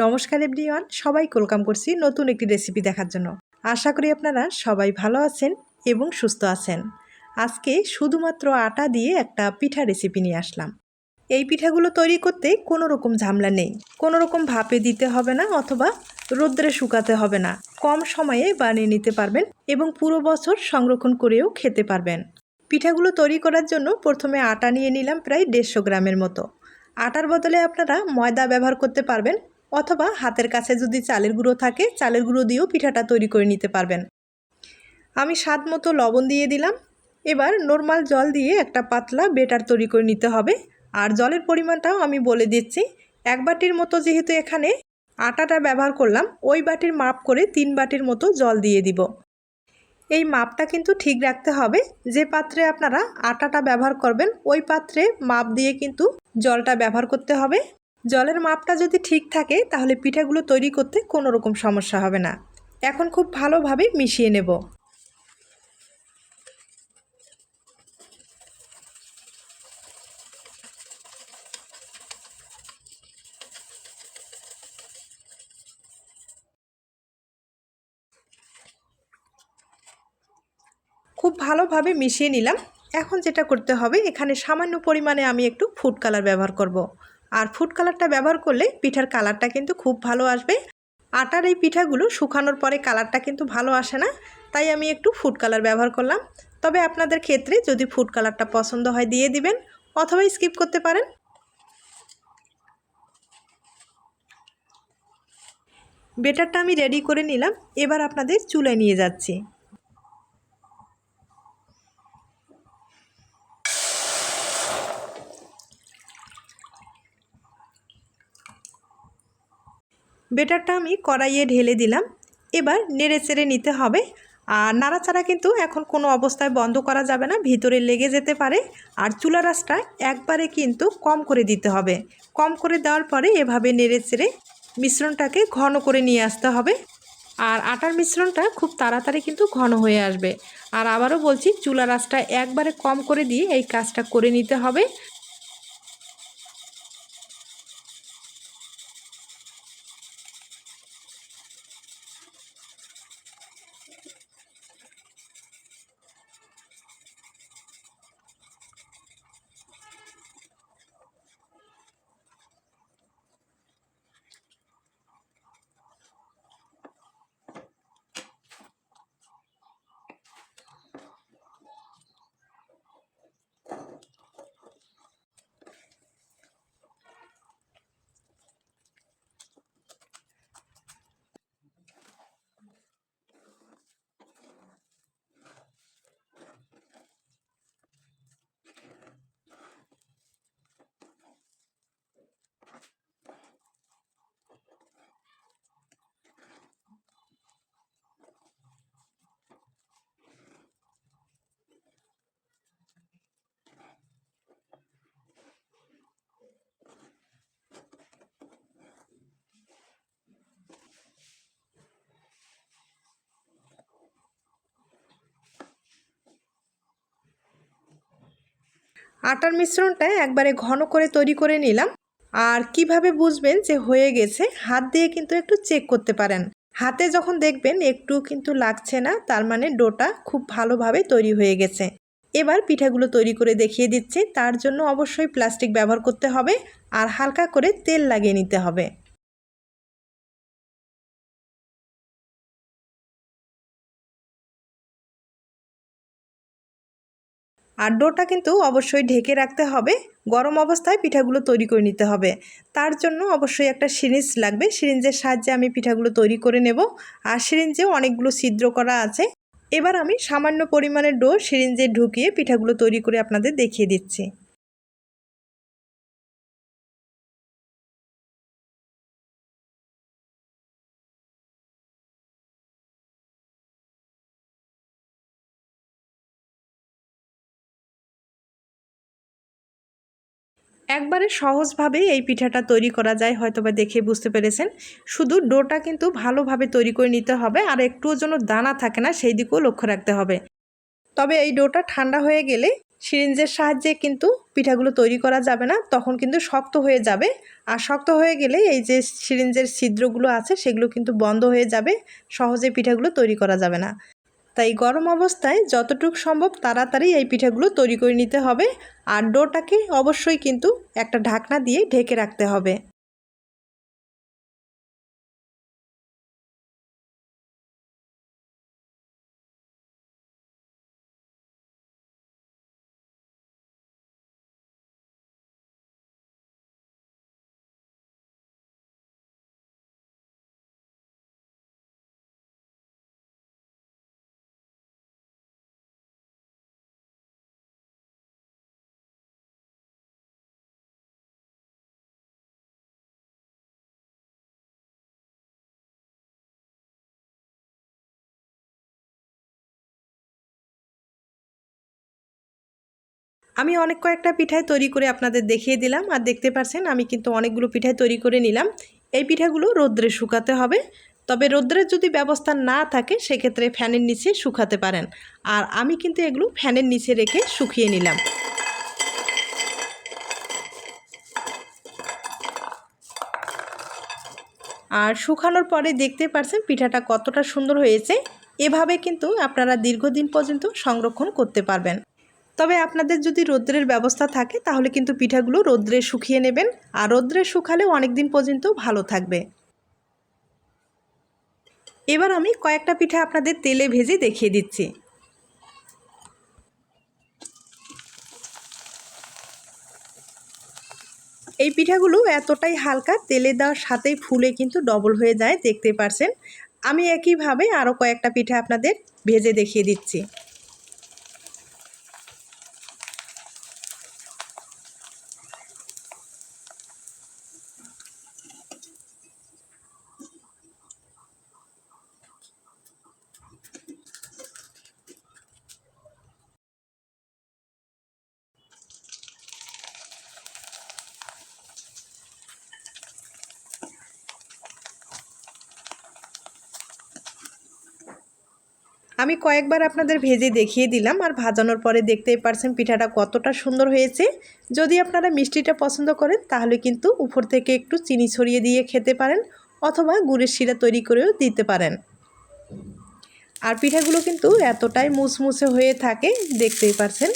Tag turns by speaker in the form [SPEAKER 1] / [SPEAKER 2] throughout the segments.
[SPEAKER 1] নমস্কার এভরিওয়ান, সবাইকে ওয়েলকাম করছি নতুন একটি রেসিপি দেখার জন্য। আশা করি আপনারা সবাই ভালো আছেন এবং সুস্থ আছেন। আজকে শুধুমাত্র আটা দিয়ে একটা পিঠা রেসিপি নিয়ে আসলাম। এই পিঠাগুলো তৈরি করতে কোনো রকম ঝামেলা নেই, কোনো রকম ভাপে দিতে হবে না অথবা রোদ্রে শুকাতে হবে না। কম সময়ে বানিয়ে নিতে পারবেন এবং পুরো বছর সংরক্ষণ করেও খেতে পারবেন। পিঠাগুলো তৈরি করার জন্য প্রথমে আটা নিয়ে নিলাম প্রায় 150 গ্রামের মতো। আটার বদলে আপনারা ময়দা ব্যবহার করতে পারবেন অথবা হাতের কাছে যদি চালের গুঁড়ো থাকে চালের গুঁড়ো দিয়েও পিঠাটা তৈরি করে নিতে পারবেন। আমি স্বাদ মতো লবণ দিয়ে দিলাম। এবার নর্মাল জল দিয়ে একটা পাতলা বেটার তৈরি করে নিতে হবে। আর জলের পরিমাণটাও আমি বলে দিচ্ছি, 1 বাটির মতো যেহেতু এখানে আটাটা ব্যবহার করলাম, ওই বাটির মাপ করে 3 বাটির মতো জল দিয়ে দিব। এই মাপটা কিন্তু ঠিক রাখতে হবে। যে পাত্রে আপনারা আটাটা ব্যবহার করবেন ওই পাত্রে মাপ দিয়ে কিন্তু জলটা ব্যবহার করতে হবে। জলের মাপটা যদি ঠিক থাকে তাহলে পিঠাগুলো তৈরি করতে কোনো রকম সমস্যা হবে না। এখন খুব ভালোভাবে মিশিয়ে নেব। খুব ভালোভাবে মিশিয়ে নিলাম। এখন যেটা করতে হবে, এখানে সামান্য পরিমাণে আমি একটু ফুড কালার ব্যবহার করব। আর ফুড কালারটা ব্যবহার করলে পিঠার কালারটা কিন্তু খুব ভালো আসবে। আটার এই পিঠাগুলো শুকানোর পরে কালারটা কিন্তু ভালো আসে না, তাই আমি একটু ফুড কালার ব্যবহার করলাম। তবে আপনাদের ক্ষেত্রে যদি ফুড কালারটা পছন্দ হয় দিয়ে দিবেন অথবা স্কিপ করতে পারেন। বেটারটা আমি রেডি করে নিলাম। এবার আপনাদের চুলায় নিয়ে যাচ্ছি। বেটারটা আমি কড়াইয়ে ঢেলে দিলাম। এবার নেড়ে চেড়ে নিতে হবে। আর নাড়াচাড়া কিন্তু এখন কোনো অবস্থায় বন্ধ করা যাবে না, ভিতরে লেগে যেতে পারে। আর চুলার আঁচটা একবারে কিন্তু কম করে দিতে হবে। কম করে দেওয়ার পরে এভাবে নেড়ে চেড়ে মিশ্রণটাকে ঘন করে নিয়ে আসতে হবে। আর আটার মিশ্রণটা খুব তাড়াতাড়ি কিন্তু ঘন হয়ে আসবে। আর আবারও বলছি, চুলার আঁচটা একবারে কম করে দিয়ে এই কাজটা করে নিতে হবে। আটার মিশ্রণটা একবারে ঘন করে তৈরি করে নিলাম। আর কিভাবে বুঝবেন যে হয়ে গেছে, হাত দিয়ে কিন্তু একটু চেক করতে পারেন। হাতে যখন দেখবেন একটু কিন্তু লাগছে না, তার মানে ডোটা খুব ভালোভাবে তৈরি হয়ে গেছে। এবার পিঠাগুলো তৈরি করে দেখিয়ে দিচ্ছি। তার জন্য অবশ্যই প্লাস্টিক ব্যবহার করতে হবে আর হালকা করে তেল লাগিয়ে নিতে হবে। আর ডোটা কিন্তু অবশ্যই ঢেকে রাখতে হবে। গরম অবস্থায় পিঠাগুলো তৈরি করে নিতে হবে। তার জন্য অবশ্যই একটা সিরিঞ্জ লাগবে। সিরিঞ্জের সাহায্যে আমি পিঠাগুলো তৈরি করে নেব। আর সিরিঞ্জে অনেকগুলো ছিদ্র করা আছে। এবার আমি সামান্য পরিমাণের ডো সিরিঞ্জে ঢুকিয়ে পিঠাগুলো তৈরি করে আপনাদের দেখিয়ে দিচ্ছি। একবারে সহজভাবে এই পিঠাটা তৈরি করা যায়, হয়তোবা দেখে বুঝতে পেরেছেন। শুধু ডোটা কিন্তু ভালোভাবে তৈরি করে নিতে হবে আর একটুও যেন দানা থাকে না সেই দিকেও লক্ষ্য রাখতে হবে। তবে এই ডোটা ঠান্ডা হয়ে গেলে সিরিঞ্জের সাহায্যে কিন্তু পিঠাগুলো তৈরি করা যাবে না, তখন কিন্তু শক্ত হয়ে যাবে। আর শক্ত হয়ে গেলে এই যে সিরিঞ্জের ছিদ্রগুলো আছে সেগুলো কিন্তু বন্ধ হয়ে যাবে, সহজে পিঠাগুলো তৈরি করা যাবে না। তাই গরম অবস্থায় যতটুকু সম্ভব তাড়াতাড়ি এই পিঠাগুলো তৈরি করে নিতে হবে। আর ডোটাকে অবশ্যই কিন্তু একটা ঢাকনা দিয়ে ঢেকে রাখতে হবে। আমি অনেক কয়েকটা পিঠাই তৈরি করে আপনাদের দেখিয়ে দিলাম, আর দেখতে পাচ্ছেন আমি কিন্তু অনেকগুলো পিঠাই তৈরি করে নিলাম। এই পিঠাগুলো রোদ্রে শুকাতে হবে, তবে রোদ্রের যদি ব্যবস্থা না থাকে সেক্ষেত্রে ফ্যানের নিচে শুকাতে পারেন। আর আমি কিন্তু এগুলো ফ্যানের নিচে রেখে শুকিয়ে নিলাম। আর শুকানোর পরে দেখতে পাচ্ছেন পিঠাটা কতটা সুন্দর হয়েছে। এভাবে কিন্তু আপনারা দীর্ঘদিন পর্যন্ত সংরক্ষণ করতে পারবেন। তবে আপনাদের যদি রৌদ্রের ব্যবস্থা থাকে তাহলে কিন্তু পিঠাগুলো রৌদ্রে শুকিয়ে নেবেন, আর রৌদ্রে শুকালেও অনেক দিন পর্যন্ত ভালো থাকবে। এবার আমি কয়েকটা পিঠা আপনাদের তেলে ভেজে দেখিয়ে দিচ্ছি। এই পিঠাগুলো এতটাই হালকা, তেলে দেওয়ার সাথেই ফুলে কিন্তু ডবল হয়ে যায়, দেখতে পারছেন। আমি একইভাবে আরও কয়েকটা পিঠা আপনাদের ভেজে দেখিয়ে দিচ্ছি। আমি কয়েকবার আপনাদের ভেজে দেখিয়ে দিলাম, আর ভাজানোর পরে দেখতেই পারছেন পিঠাটা কতটা সুন্দর হয়েছে। যদি আপনারা মিষ্টিটা পছন্দ করেন তাহলে কিন্তু উপর থেকে একটু চিনি ছড়িয়ে দিয়ে খেতে পারেন, অথবা গুড়ের শিরা তৈরি করেও দিতে পারেন। আর পিঠাগুলো কিন্তু এতটাই মুচমুচে হয়ে থাকে, দেখতেই পারছেন।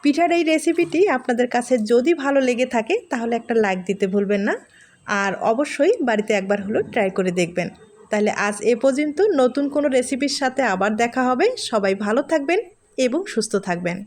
[SPEAKER 1] পিঠার এই রেসিপিটি আপনাদের কাছে যদি ভালো লেগে থাকে তাহলে একটা লাইক দিতে ভুলবেন না, আর অবশ্যই বাড়িতে একবার হলো ট্রাই করে দেখবেন। তাহলে আজ এ পর্যন্ত, নতুন কোনো রেসিপির সাথে আবার দেখা হবে। সবাই ভালো থাকবেন এবং সুস্থ থাকবেন।